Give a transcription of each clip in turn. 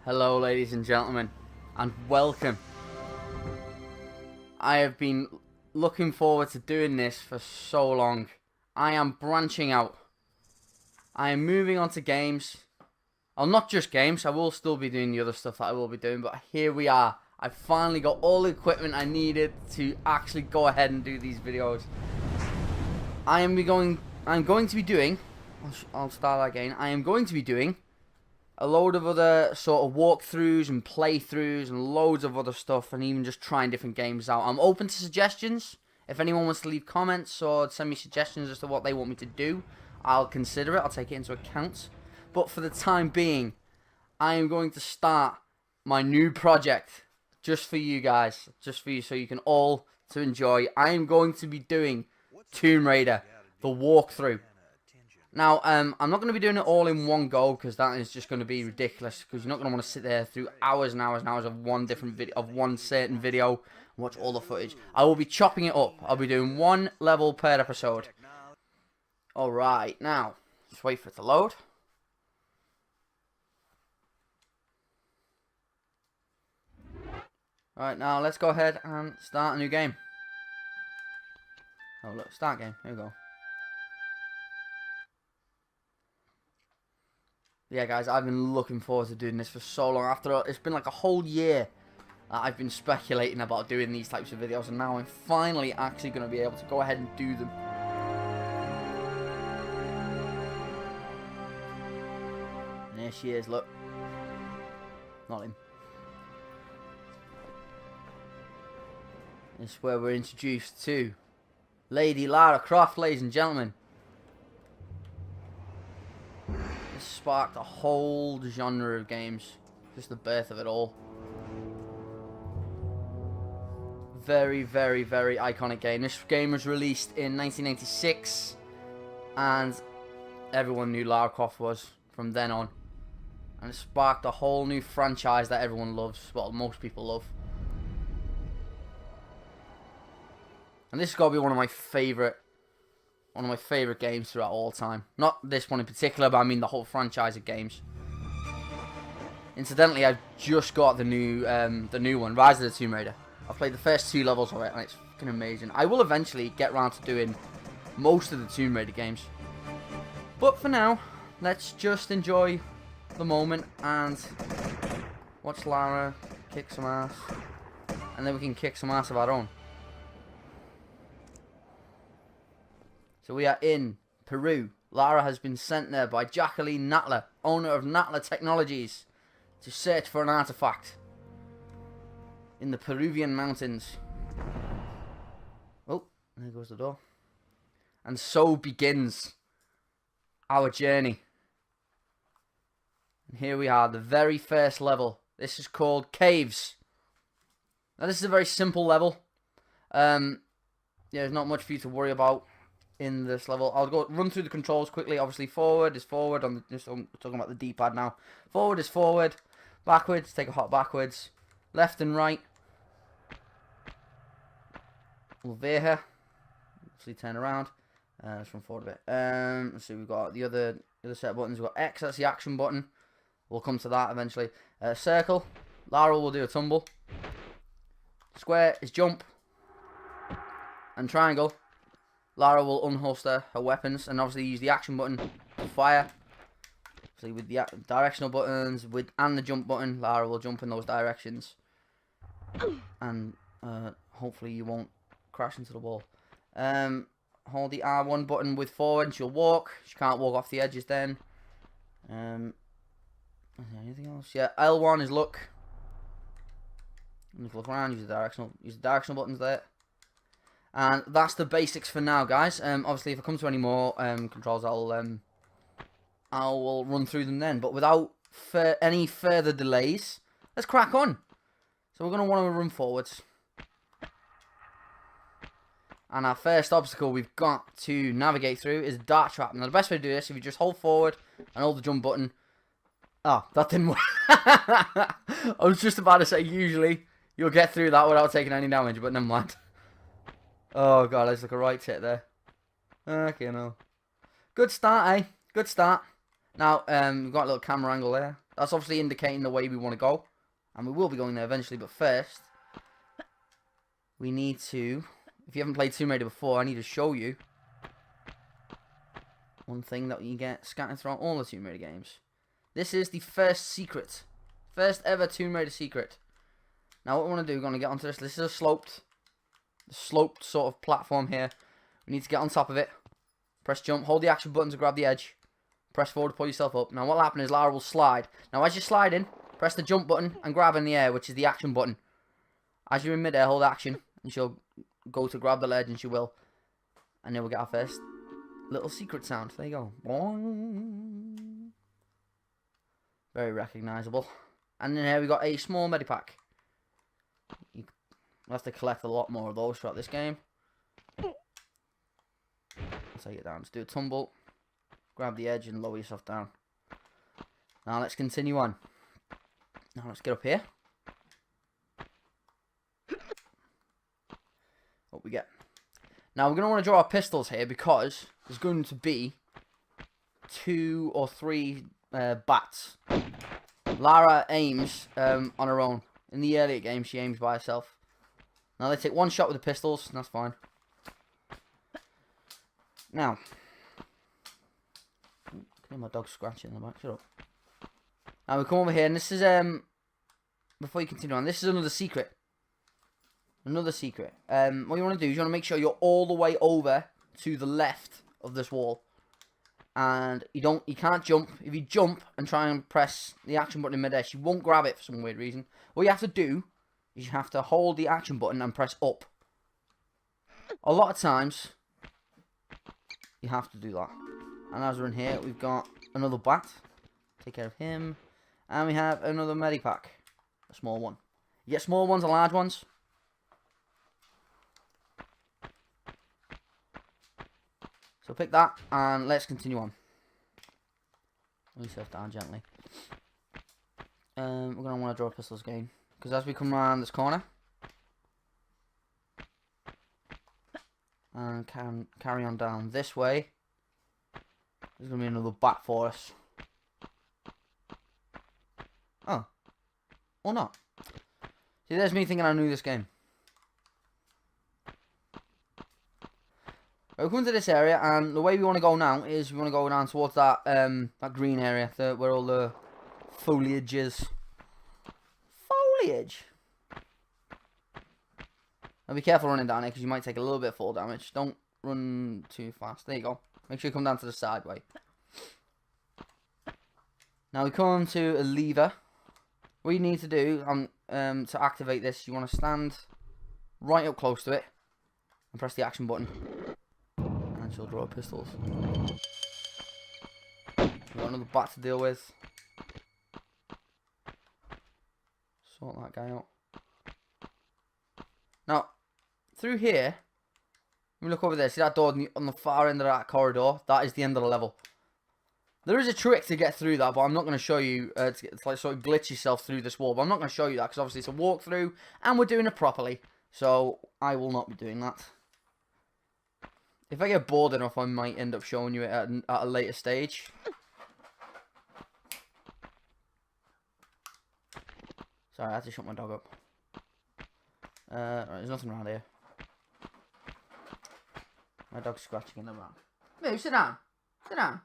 Hello ladies and gentlemen, and welcome. I have been looking forward to doing this for so long. I am branching out. I am moving on to games. Well, not just games, I will still be doing the other stuff that I will be doing, but here we are. I finally got all the equipment I needed to actually go ahead and do these videos. I'm going to be doing, I'll start again, I am going to be doing a load of other sort of walkthroughs and playthroughs and loads of other stuff, and even just trying different games out. I'm open to suggestions. If anyone wants to leave comments or send me suggestions as to what they want me to do, I'll consider it. I'll take it into account. But for the time being, I am going to start my new project just for you guys, just for you, so you can all to enjoy. I am going to be doing Tomb Raider, the walkthrough. Now, I'm not going to be doing it all in one go, because that is just going to be ridiculous, because you're not going to want to sit there through hours and hours and hours of one different video, of one certain video, and watch all the footage. I will be chopping it up. I'll be doing one level per episode. Alright, now, just wait for it to load. Alright, now let's go ahead and start a new game. Oh look, start game, here we go. Yeah, guys, I've been looking forward to doing this for so long. It's been like a whole year that I've been speculating about doing these types of videos, and now I'm finally actually going to be able to go ahead and do them. And there she is, look. Not him. This is where we're introduced to Lady Lara Croft, ladies and gentlemen. This sparked a whole genre of games. Just the birth of it all. Very, very, very iconic game. This game was released in 1996, and everyone knew Lara Croft was from then on. And it sparked a whole new franchise that everyone loves. Well, most people love. And this has got to be one of my favourite games throughout all time. Not this one in particular, but I mean the whole franchise of games. Incidentally, I've just got the new one, Rise of the Tomb Raider. I've played the first 2 levels of it, and it's fucking amazing. I will eventually get around to doing most of the Tomb Raider games. But for now, let's just enjoy the moment and watch Lara kick some ass. And then we can kick some ass of our own. So we are in Peru. Lara has been sent there by Jaqueline Natla, owner of Natla Technologies, to search for an artefact in the Peruvian Mountains. Oh, there goes the door. And so begins our journey. And here we are, the very first level. This is called Caves. Now this is a very simple level. Yeah, there's not much for you to worry about in this level. I'll go run through the controls quickly. Obviously, forward is forward. I'm talking about the D-pad now. Forward is forward. Backwards, take a hop backwards. Left and right. We'll veer here. Obviously, turn around. Let's run forward a bit. Let's see. We've got the other set of buttons. We've got X. That's the action button. We'll come to that eventually. Circle. Lara will do a tumble. Square is jump. And triangle, Lara will unholster her weapons and obviously use the action button to fire. So with the directional buttons and the jump button, Lara will jump in those directions. And hopefully you won't crash into the wall. Hold the R1 button with forward and she'll walk. She can't walk off the edges then. Anything else? Yeah, L1 is look. And if you look around, use the directional buttons there. And that's the basics for now, guys. Obviously, if I come to any more controls, I will run through them then. But without any further delays, let's crack on. So we're going to want to run forwards. And our first obstacle we've got to navigate through is a dart trap. Now, the best way to do this, if you just hold forward and hold the jump button. Oh, that didn't work. I was just about to say, usually, you'll get through that without taking any damage, but never mind. Oh god, there's like a right hit there. Okay, no. Good start, eh? Good start. Now, we've got a little camera angle there. That's obviously indicating the way we want to go. And we will be going there eventually, but first, we need to, if you haven't played Tomb Raider before, I need to show you one thing that you get scattered throughout all the Tomb Raider games. This is the first secret. First ever Tomb Raider secret. Now what we want to do, we're going to get onto this. This is a sloped sort of platform here. We need to get on top of it. Press jump, hold the action button to grab the edge. Press forward to pull yourself up. Now what will happen is Lara will slide. Now as you're sliding, press the jump button and grab in the air, which is the action button. As you're in midair, hold action, and she'll go to grab the ledge, and she will. And then we'll get our first little secret sound. There you go. Boing. Very recognisable. And then here we got a small medipack. You have to collect a lot more of those throughout this game. Take it down. Just do a tumble. Grab the edge and lower yourself down. Now let's continue on. Now let's get up here. What we get. Now we're going to want to draw our pistols here because there's going to be 2 or 3 bats. Lara aims on her own. In the earlier game she aims by herself. Now they take 1 shot with the pistols and that's fine. Now, can hear my dog scratching in the back. Shut up. Now we come over here, and this is before you continue on, this is another secret. Another secret. What you want to do is you want to make sure you're all the way over to the left of this wall, and you can't jump. If you jump and try and press the action button in midair, she won't grab it for some weird reason. What you have to do is you have to hold the action button and press up. A lot of times you have to do that. And as we're in here, we've got another bat. Take care of him. And we have another medipack. A small one. You get small ones and large ones. So pick that and let's continue on. Let me yourself down gently. We're going to want to draw pistols again. Because as we come around this corner, and can carry on down this way, there's going to be another bat for us. Oh. Or not. See, there's me thinking I knew this game. We're coming to this area, and the way we want to go now is we want to go down towards that that green area, where all the foliage is. Foliage! Now be careful running down here, because you might take a little bit of fall damage. Don't run too fast. There you go. Make sure you come down to the side way. Now we come to a lever. What you need to do to activate this, you want to stand right up close to it and press the action button. And she'll draw pistols. We've got another bat to deal with. Sort that guy out. Now, through here, we look over there. See that door on the far end of that corridor? That is the end of the level. There is a trick to get through that, but I'm not going to show you. It's like sort of glitch yourself through this wall, but I'm not going to show you that because obviously it's a walkthrough and we're doing it properly. So I will not be doing that. If I get bored enough, I might end up showing you it at a later stage. Sorry, I had to shut my dog up. Right, there's nothing around here. My dog's scratching in the round. Move, sit down. Sit down.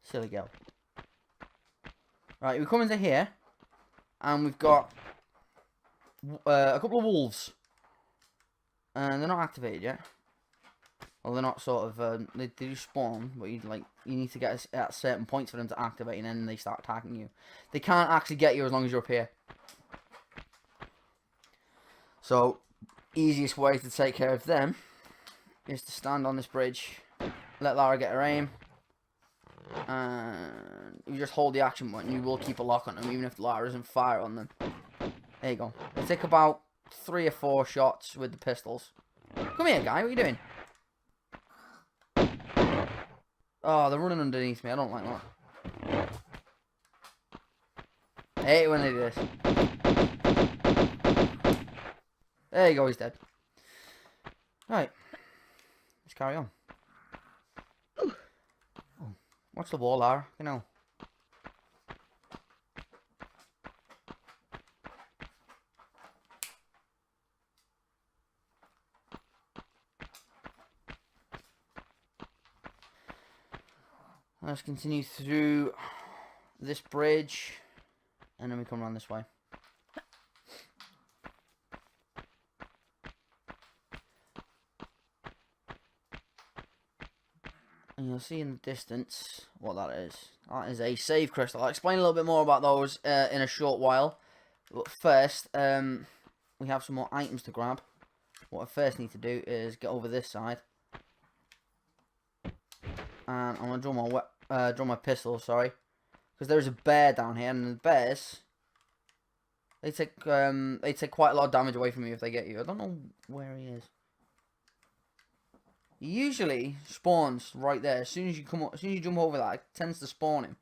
Silly girl. Right, we come into here, and we've got a couple of wolves, and they're not activated yet. Well, they're not sort of. They do spawn, but you need to get at certain points for them to activate, and then they start attacking you. They can't actually get you as long as you're up here. So, easiest way to take care of them is to stand on this bridge, let Lara get her aim, and you just hold the action button. You will keep a lock on them, even if Lara doesn't fire on them. There you go. They take about 3 or 4 shots with the pistols. Come here, guy. What are you doing? Oh, they're running underneath me. I don't like that. I hate it when they do this. There you go, he's dead. Right. Let's carry on. Oh, watch the wall, Lara. You know. Let's continue through this bridge, and then we come around this way. And you'll see in the distance what that is. That is a save crystal. I'll explain a little bit more about those in a short while. But first, we have some more items to grab. What I first need to do is get over this side. And I'm going to draw my pistol, sorry. Because there is a bear down here, and the bears, they take quite a lot of damage away from you if they get you. I don't know where he is. He usually spawns right there. As soon as you jump over that, it tends to spawn him.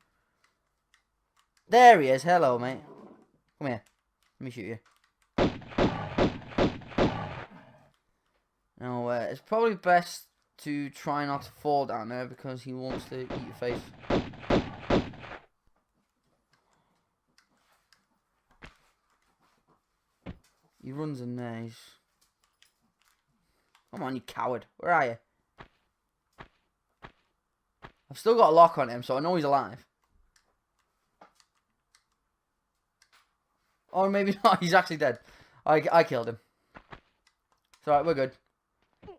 There he is. Hello, mate. Come here. Let me shoot you. Now, it's probably best to try not to fall down there because he wants to eat your face. He runs in there. Come on, you coward. Where are you? I've still got a lock on him, so I know he's alive. Or maybe not. He's actually dead. I killed him. It's alright, we're good.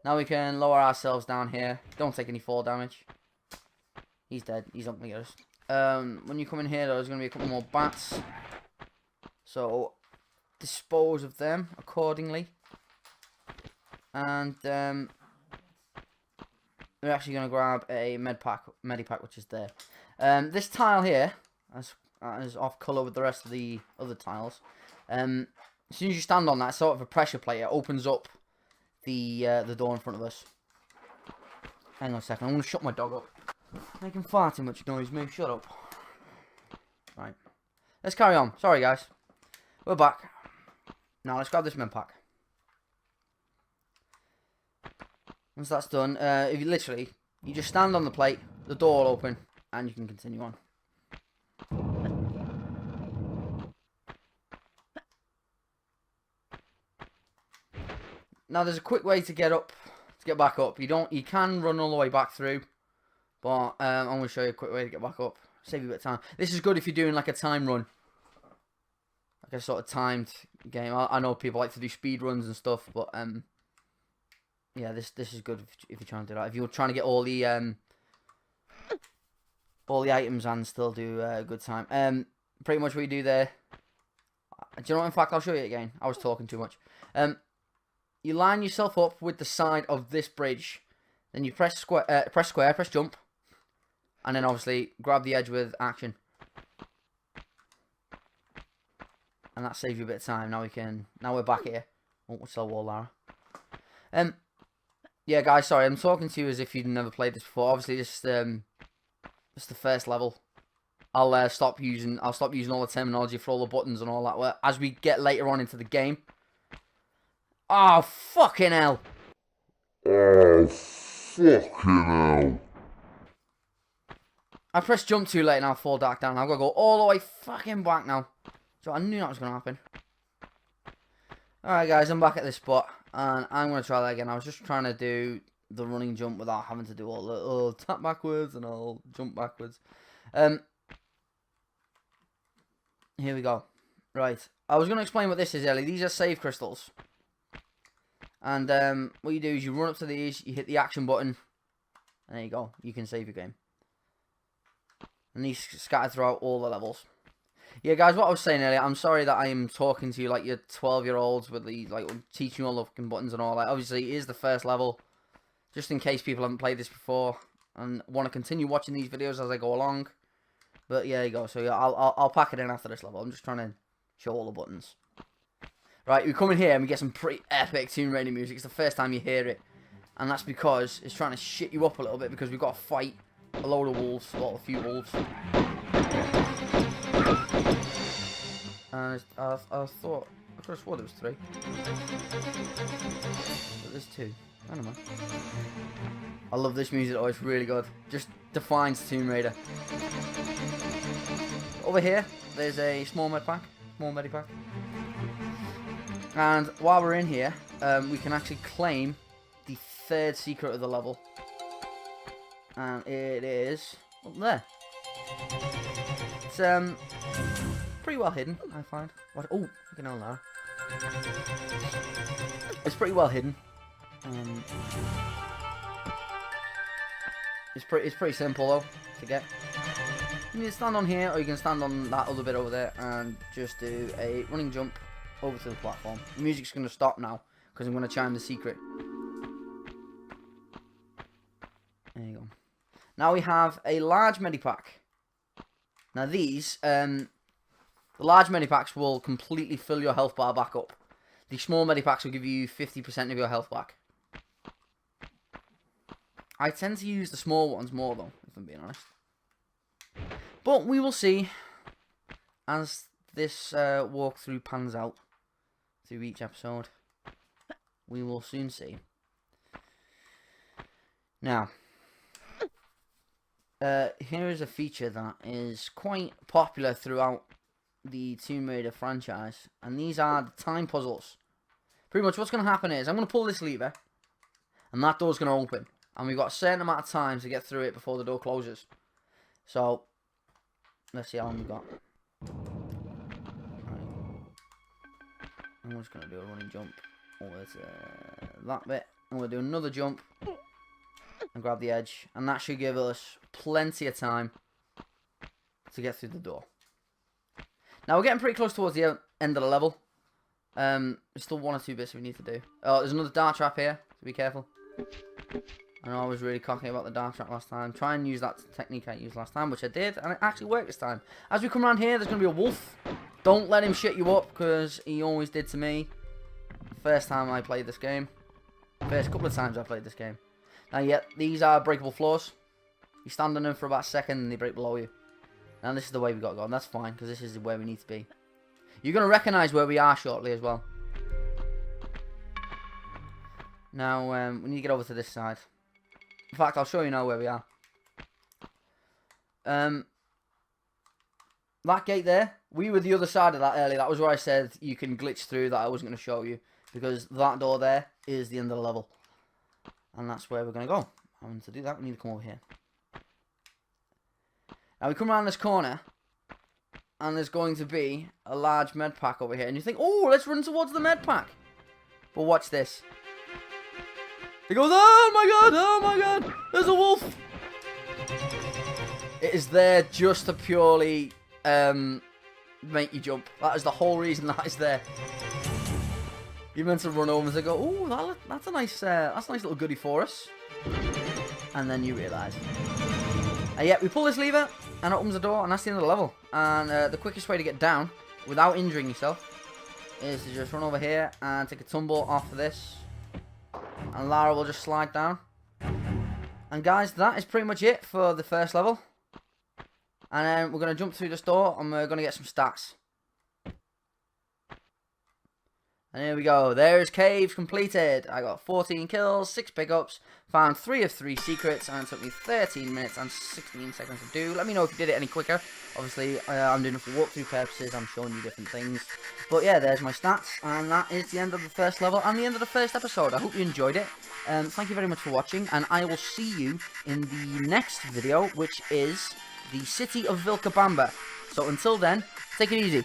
Now we can lower ourselves down here. Don't take any fall damage. He's dead. He's not going to get us. When you come in here, there's going to be a couple more bats. So, dispose of them accordingly. And, we're actually going to grab a medipack, which is there. This tile here is off colour with the rest of the other tiles. As soon as you stand on that, sort of a pressure plate, it opens up the door in front of us. Hang on a second, I'm going to shut my dog up. Making far too much noise, mate. Shut up. Right. Let's carry on. Sorry, guys. We're back. Now, let's grab this medpack. Once that's done, if you just stand on the plate, the door will open, and you can continue on. Now, there's a quick way to get back up. You can run all the way back through, but I'm going to show you a quick way to get back up. Save you a bit of time. This is good if you're doing like a time run, like a sort of timed game. I know people like to do speed runs and stuff, but yeah, this is good if you're trying to do that. If you're trying to get all the items and still do a good time. Pretty much what you do there. Do you know what? In fact, I'll show you again. I was talking too much. You line yourself up with the side of this bridge. Then you press square, press jump, and then obviously grab the edge with action. And that saves you a bit of time. Now we're back here. Oh, what's that wall, Lara? Yeah, guys, sorry, I'm talking to you as if you'd never played this before. Obviously, this is the first level. I'll stop using all the terminology for all the buttons and all that. As we get later on into the game. Oh, fucking hell! Oh, fucking hell! I pressed jump too late and I'll fall back down. I've got to go all the way fucking back now. So I knew that was going to happen. Alright, guys, I'm back at this spot. And I'm going to try that again. I was just trying to do the running jump without having to do all the tap backwards and all jump backwards. Here we go. Right. I was going to explain what this is, Ellie. These are save crystals. And what you do is you run up to these, you hit the action button, and there you go. You can save your game. And these scattered throughout all the levels. Yeah, guys, what I was saying earlier, I'm sorry that I am talking to you like you're 12-year-olds with the, like, teaching you all the fucking buttons and all that. Obviously, it is the first level, just in case people haven't played this before and want to continue watching these videos as I go along. But yeah, there you go. So yeah, I'll pack it in after this level. I'm just trying to show all the buttons. Right, we come in here and we get some pretty epic Tomb Raider music. It's the first time you hear it, and that's because it's trying to shit you up a little bit because we've got to fight a load of wolves, well, a few wolves. And I thought, I could have sworn there was 3. But there's 2. I don't know. I love this music though, it's really good. Just defines Tomb Raider. Over here, there's a small medipack. And while we're in here, we can actually claim the 3rd secret of the level. And it is up there. It's pretty well hidden, I find. What? Oh, fucking hell, Lara. It's pretty well hidden. It's pretty simple though to get. You can stand on here, or you can stand on that other bit over there and just do a running jump over to the platform. The music's going to stop now because I'm going to chime the secret. There you go. Now we have a large medipack. Now these, the large medipacks will completely fill your health bar back up. The small medipacks will give you 50% of your health back. I tend to use the small ones more though, if I'm being honest. But we will see as this walkthrough pans out through each episode. We will soon see. Now, here is a feature that is quite popular throughout the Tomb Raider franchise, and these are the time puzzles. Pretty much what's going to happen is I'm going to pull this lever, and that door's going to open, and we've got a certain amount of time to get through it before the door closes. So, let's see how long we've got. Right. I'm just going to do a running jump over to that bit. I'm going to do another jump and grab the edge, and that should give us plenty of time to get through the door. Now we're getting pretty close towards the end of the level. There's still one or two bits we need to do. Oh, there's another dart trap here, so be careful. I know I was really cocky about the dart trap last time. Try and use that technique I used last time, which I did, and it actually worked this time. As we come around here, there's going to be a wolf. Don't let him shit you up, because he always did to me. First time I played this game. First couple of times I played this game. Now, yeah, these are breakable floors. You stand on them for about a second, and they break below you. Now, this is the way we got to go, and that's fine, because this is where we need to be. You're going to recognise where we are shortly as well. Now, we need to get over to this side. In fact, I'll show you now where we are. That gate there, we were the other side of that earlier. That was where I said you can glitch through that I wasn't going to show you. Because that door there is the end of the level. And that's where we're going to go. And to do that, we need to come over here. Now, we come around this corner. And there's going to be a large med pack over here. And you think, oh, let's run towards the med pack. But watch this. He goes, oh my god, there's a wolf. It is there just to purely make you jump. That is the whole reason that is there. You're meant to run over and go, oh, that's a nice little goodie for us. And then you realise. Yeah, we pull this lever and it opens the door, and that's the end of the level. And the quickest way to get down without injuring yourself is to just run over here and take a tumble off of this. And Lara will just slide down. And guys, that is pretty much it for the first level. And then we're going to jump through this door and we're going to get some stats. And here we go. There's caves completed. I got 14 kills, 6 pickups, found 3 of 3 secrets, and it took me 13 minutes and 16 seconds to do. Let me know if you did it any quicker. Obviously, I'm doing it for walkthrough purposes. I'm showing you different things. But yeah, there's my stats, and that is the end of the first level and the end of the first episode. I hope you enjoyed it. Thank you very much for watching, and I will see you in the next video, which is the city of Vilcabamba. So until then, take it easy.